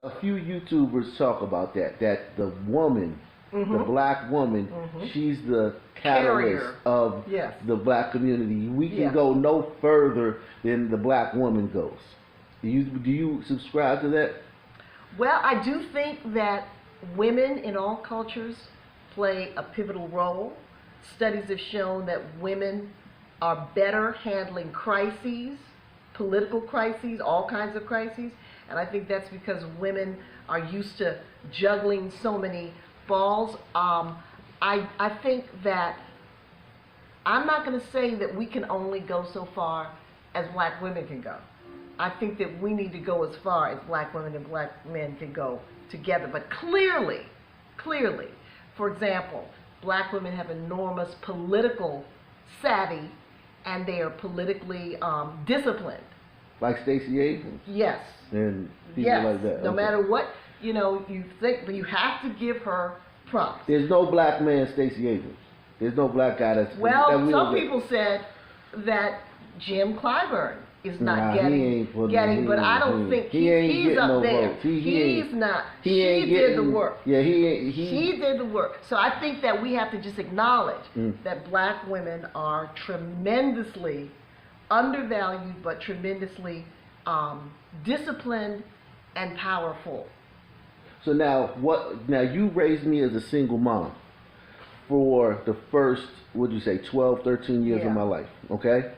A few YouTubers talk about that the woman, the Mm-hmm. black woman, Mm-hmm. she's the catalyst Carrier. of Yes. the black community. We can Yeah. go no further than the black woman goes. Do you subscribe to that? Well, I do think that women in all cultures play a pivotal role. Studies have shown that women are better handling crises, political crises, all kinds of crises. And I think that's because women are used to juggling so many balls. I think that I'm not going to say that we can only go so far as black women can go. I think that we need to go as far as black women and black men can go together. But clearly, for example, black women have enormous political savvy and they are politically disciplined. Like Stacey Abrams Yes. and people Yes. like that. No Okay. matter what, you think, but you have to give her props. There's no black man Stacey Abrams. There's no black guy that Well, wields some it. people said that Jim Clyburn is not Nah, he ain't putting- getting, he but I ain't- don't think he ain't he's getting up no there. votes. He He's ain't- not. He She ain't did the getting- work. Yeah, he ain't. She did the work. So I think that we have to just acknowledge Mm. that black women are tremendously undervalued, but tremendously disciplined and powerful. So now what? Now you raised me as a single mom for the first, what'd you say, 12, 13 years Yeah. of my life. Okay.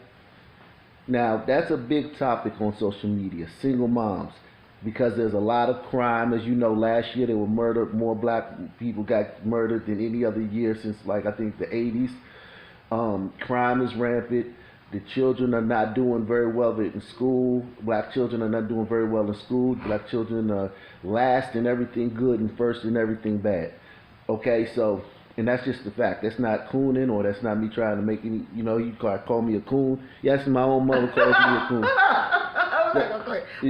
Now that's a big topic on social media, single moms, because there's a lot of crime. As you know, last year there were murdered more black people got murdered than any other year since like I think the 80s. Crime is rampant. The children are not doing very well in school. Black children are not doing very well in school. Black children are last in everything good and first in everything bad. Okay, so, and that's just the fact. That's not cooning, or that's not me trying to make any, you call me a coon. Yes, my own mother calls me a coon.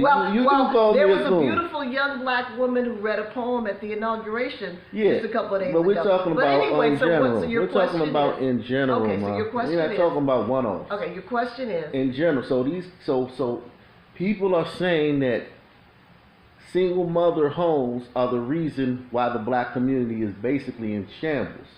Well, You do call there me a was a coon. beautiful young black woman who read a poem at the inauguration Yeah, just a couple of days but we're ago. talking But about anyway, in so general. so your We're talking question about is, in general, okay, so Ma. your question We're not is, talking about one-offs. okay, your question is, In general, so people are saying that single mother homes are the reason why the black community is basically in shambles.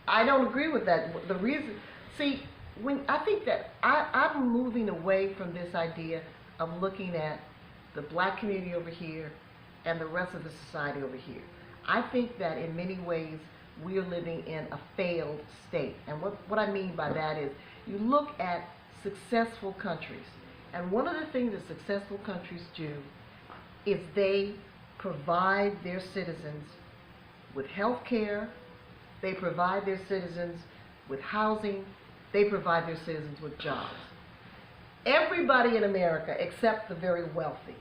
I don't agree with that. The reason, see, when I think that I'm moving away from this idea of looking at the black community over here and the rest of the society over here. I think that in many ways we are living in a failed state. And what I mean by that is you look at successful countries, and one of the things that successful countries do is they provide their citizens with health care, they provide their citizens with housing, they provide their citizens with jobs. Everybody in America, except the very wealthy,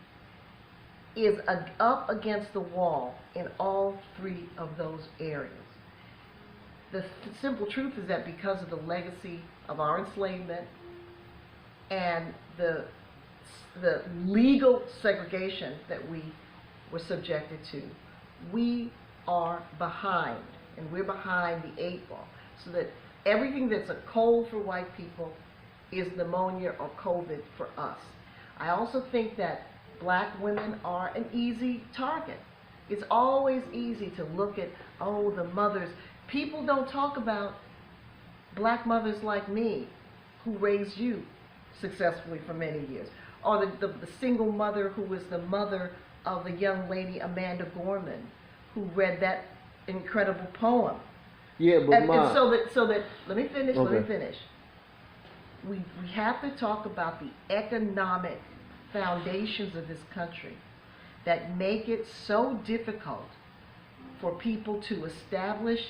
is up against the wall in all three of those areas. The simple truth is that because of the legacy of our enslavement and the legal segregation that we were subjected to, we are behind, and we're behind the eight ball. So that everything that's a cold for white people is pneumonia or COVID for us. I also think that black women are an easy target. It's always easy to look at, oh, the mothers. People don't talk about black mothers like me who raised you successfully for many years, or the single mother who was the mother of the young lady Amanda Gorman who read that incredible poem. Yeah, but And so that let me finish. Okay. We have to talk about the economic foundations of this country that make it so difficult for people to establish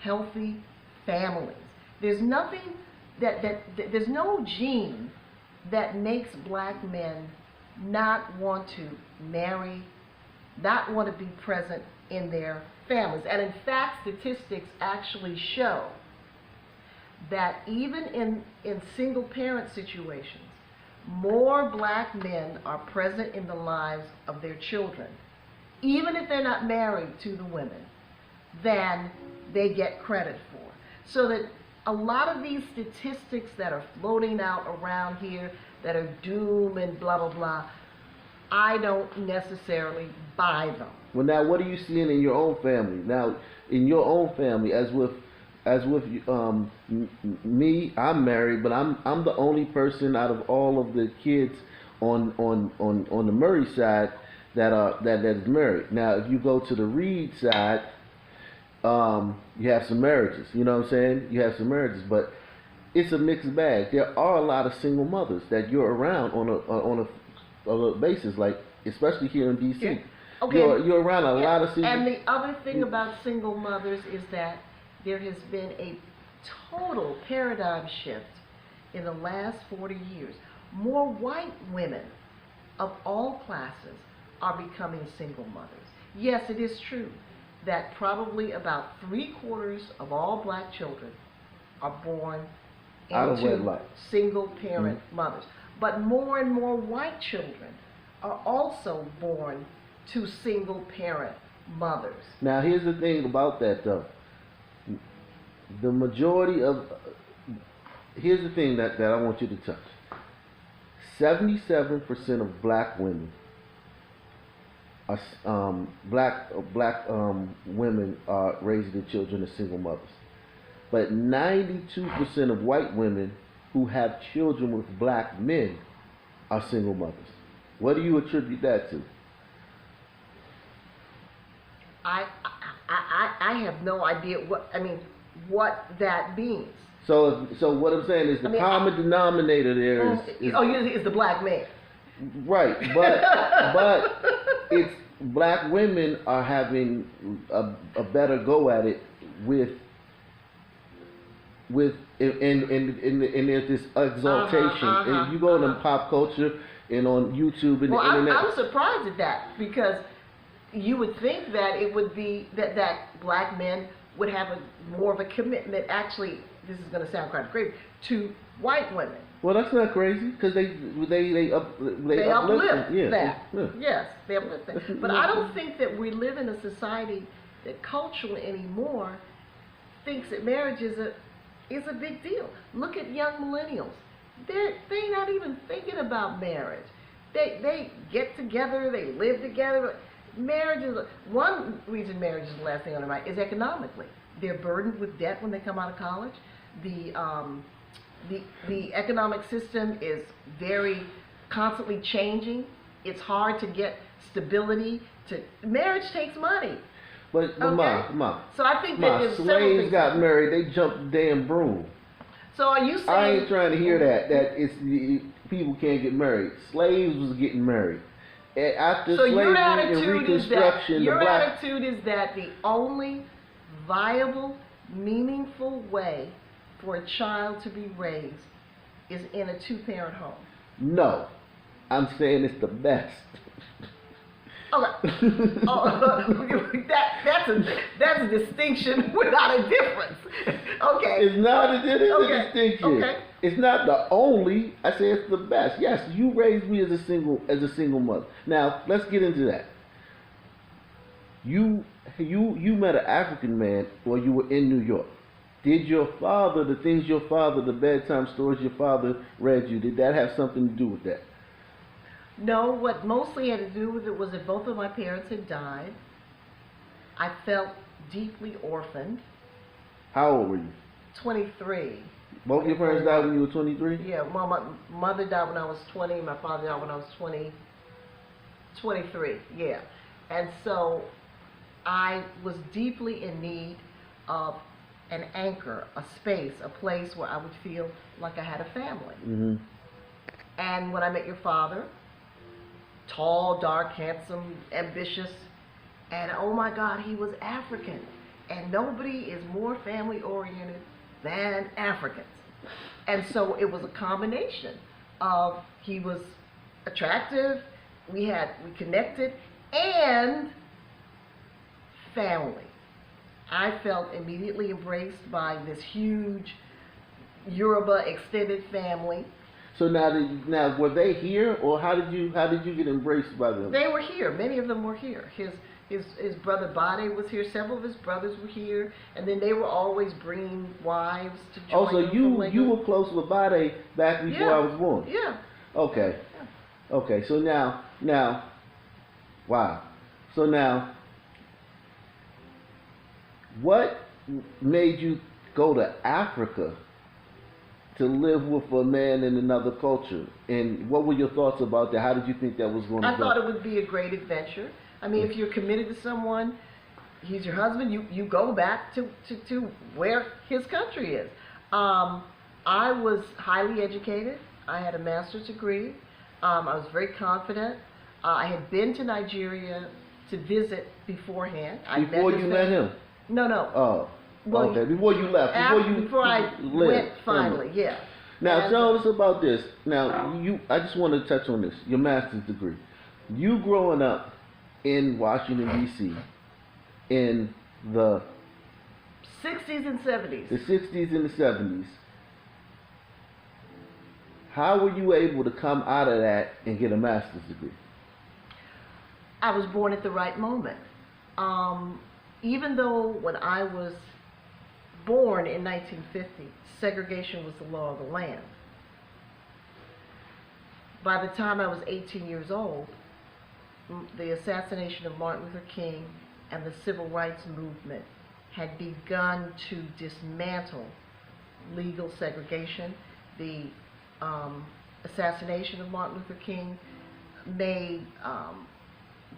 healthy families. There's nothing there's no gene that makes black men not want to marry, not want to be present in their families. And in fact, statistics actually show that even in single parent situations, more black men are present in the lives of their children, even if they're not married to the women, than they get credit for. So that a lot of these statistics that are floating out around here that are doom and blah, blah, blah, I don't necessarily buy them. Well, now, what are you seeing in your own family? Now, in your own family, as with me, I'm married, but I'm the only person out of all of the kids on the Murray side that is married. Now, if you go to the Reed side, you have some marriages. You know what I'm saying? You have some marriages, but it's a mixed bag. There are a lot of single mothers that you're around on a basis, like especially here in DC. Yeah. Okay. You're around a lot of single. And the other thing about single mothers is that there has been a total paradigm shift in the last 40 years. More white women of all classes are becoming single mothers. Yes, it is true that probably about 3/4 of all black children are born Out of into wedlock. single parent mothers. But more and more white children are also born to single parent mothers. Now, here's the thing about that, though. The majority of here's the thing that I want you to touch. 77% of black women are black women are raising their children as single mothers, but 92% of white women who have children with black men are single mothers. What do you attribute that to? I have no idea what that means. So what I'm saying is the common denominator there is It's the black man. right, but it's black women are having a better go at it and there's this exaltation. And you go into pop culture and on YouTube and the internet. I'm surprised at that, because you would think that it would be that black men would have more of a commitment. Actually, this is going to sound kind of crazy, to white women. Well, that's not crazy, because they uplift yeah, that. yeah. Yes, they uplift that. But I don't think that we live in a society that culturally anymore thinks that marriage is a big deal. Look at young millennials. They're not even thinking about marriage. They get together, they live together. Marriage is one reason marriage is the last thing on their mind is economically. They're burdened with debt when they come out of college. The economic system is very constantly changing. It's hard to get stability. Marriage takes money. But Ma. So I think that there's several slaves things. got married. They jumped the damn broom. So are you saying? I ain't trying to hear that it's people can't get married. Slaves was getting married. After So slavery and Reconstruction, your attitude is that the only viable, meaningful way for a child to be raised is in a two-parent home. No, I'm saying it's the best. Okay. That's a distinction without a difference. Okay. It's not. It is a distinction. Okay. It's not the only. I say it's the best. Yes, you raised me as a single mother. Now let's get into that. You met an African man while you were in New York. Did your father, the bedtime stories your father read you, did that have something to do with that? No, what mostly had to do with it was that both of my parents had died. I felt deeply orphaned. How old were you? 23. Both of your parents died when you were 23? Yeah, well, my mother died when I was 20, my father died when I was 23, yeah. And so I was deeply in need of an anchor, a space, a place where I would feel like I had a family. Mm-hmm. And when I met your father, tall, dark, handsome, ambitious, and oh my God, he was African. And nobody is more family oriented than Africans. And so it was a combination of he was attractive, we connected, and family. I felt immediately embraced by this huge Yoruba extended family. So now were they here, or how did you get embraced by them? They were here. Many of them were here. His brother Bade was here. Several of his brothers were here, and then they were always bringing wives to join. Oh, so you were close with Bade back before I was born. Yeah. Okay. Okay, so now, wow. So now, what made you go to Africa to live with a man in another culture? And what were your thoughts about that? How did you think that was going to I go? thought it would be a great adventure. I mean, if you're committed to someone, he's your husband, you go back to where his country is. I was highly educated. I had a master's degree. I was very confident. I had been to Nigeria to visit beforehand. Before you met him? No, no. Oh, Well, okay. Before you left. Before I went finally, yeah. Now And, tell us about this. Now I just want to touch on this. Your master's degree. You growing up in Washington D.C. in the 60s and 70s. 60s and the 70s. How were you able to come out of that and get a master's degree? I was born at the right moment. Even though when I was born in 1950, segregation was the law of the land. By the time I was 18 years old, the assassination of Martin Luther King and the civil rights movement had begun to dismantle legal segregation. The assassination of Martin Luther King made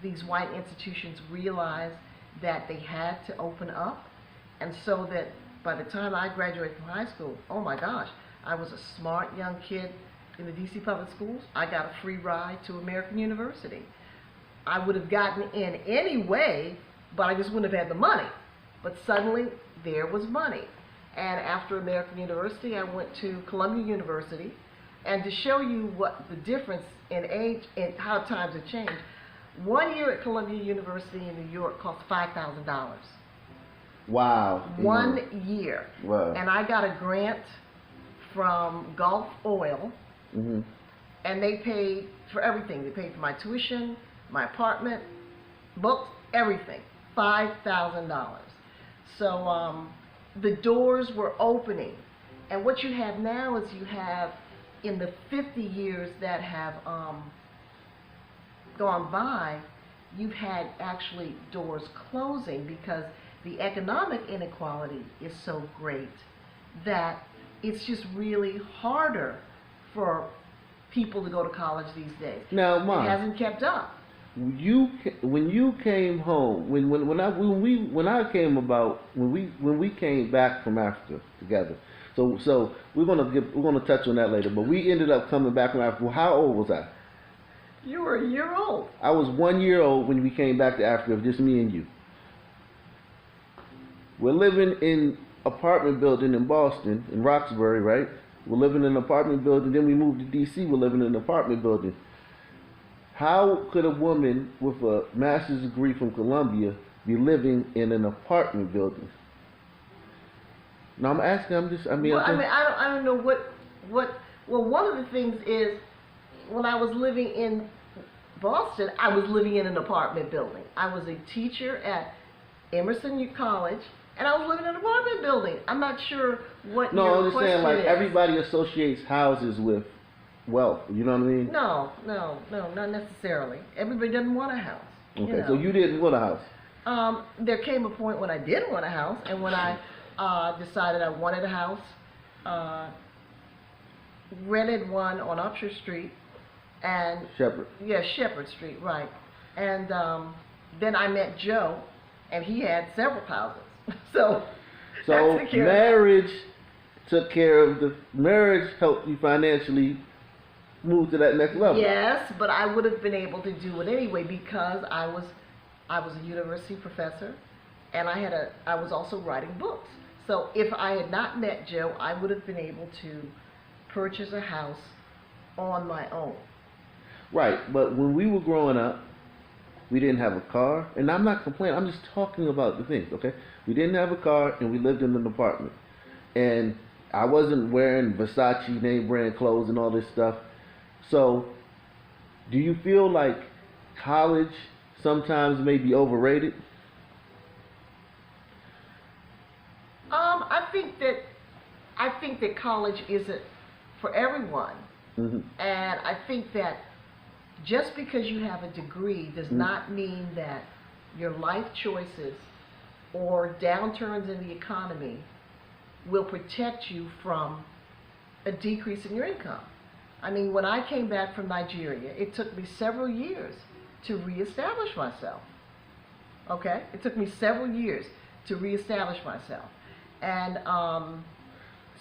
these white institutions realize that they had to open up, and so that by the time I graduated from high school, oh my gosh, I was a smart young kid in the DC public schools. I got a free ride to American University. I would have gotten in anyway, but I just wouldn't have had the money. But suddenly there was money. And after American University, I went to Columbia University. And to show you what the difference in age and how times have changed, 1 year at Columbia University in New York cost $5,000. Wow. 1 year. Wow. And I got a grant from Gulf Oil, Mm-hmm. and they paid for everything. They paid for my tuition, my apartment, books, everything. $5,000. So the doors were opening. And what you have now is you have, in the 50 years that have gone by, you've had actually doors closing because the economic inequality is so great that it's just really harder for people to go to college these days. Now, Mom, it hasn't kept up. when you came home, when we came back from Africa together. So we're gonna touch on that later. But we ended up coming back from Africa. How old was I? You were a year old. I was 1 year old when we came back to Africa, just me and you. We're living in apartment building in Boston, in Roxbury, right? We're living in an apartment building. Then we moved to D.C. We're living in an apartment building. How could a woman with a master's degree from Columbia be living in an apartment building? Now I'm asking. I don't know what. Well, one of the things is when I was living in Boston, I was living in an apartment building. I was a teacher at Emerson College, and I was living in an apartment building. I'm not sure what No, your I'm just saying, question like, is. everybody associates houses with wealth. You know what I mean? No, not necessarily. Everybody doesn't want a house. Okay, so you didn't want a house. There came a point when I did want a house, and when I decided I wanted a house, rented one on Upshur Street, and Shepherd. yeah, Shepherd Street, right. And then I met Joe, and he had several houses. So So that took care of that. marriage took care of marriage helped you financially move to that next level. Yes, but I would have been able to do it anyway because I was a university professor, and I was also writing books. So if I had not met Joe, I would have been able to purchase a house on my own. Right, but when we were growing up, we didn't have a car, and I'm not complaining. I'm just talking about the things, okay? We didn't have a car, and we lived in an apartment, and I wasn't wearing Versace name brand clothes and all this stuff. So, do you feel like college sometimes may be overrated? I think that college isn't for everyone, Mm-hmm. and I think that just because you have a degree does not mean that your life choices or downturns in the economy will protect you from a decrease in your income. I mean, when I came back from Nigeria, it took me several years to reestablish myself. Okay? It took me several years to reestablish myself. And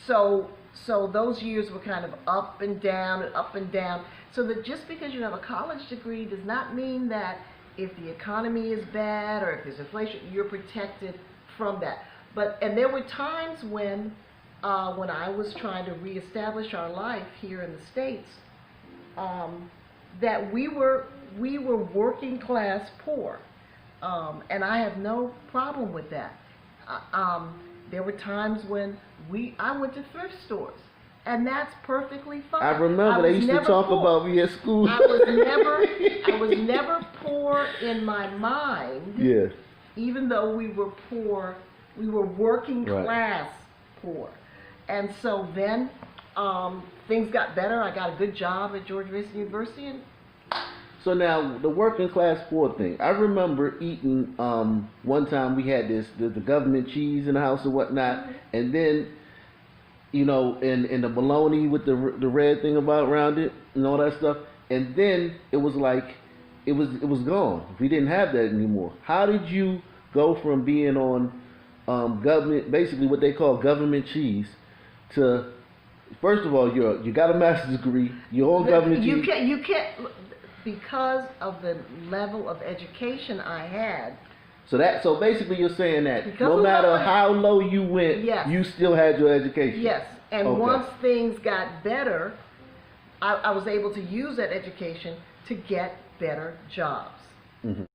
so those years were kind of up and down and up and down. So that just because you have a college degree does not mean that if the economy is bad or if there's inflation, you're protected from that. And there were times when I was trying to reestablish our life here in the States, that we were working class poor, and I have no problem with that. There were times when I went to thrift stores, and that's perfectly fine. I remember they used to talk about me at school. I was never poor in my mind. Yeah. Even though we were poor, we were working Right. class poor. And so then things got better. I got a good job at George Mason University. And So now the working class poor thing. I remember eating one time we had the government cheese in the house and whatnot, and then in the bologna with the red thing around it and all that stuff, and then it was like it was gone. We didn't have that anymore. How did you go from being on government, basically what they call government cheese, to first of all you got a master's degree, you're on government cheese. You can't because of the level of education I had. So basically you're saying that Because no of matter my- how low you went, Yes. you still had your education. Yes, and Okay. once things got better, I was able to use that education to get better jobs. Mhm.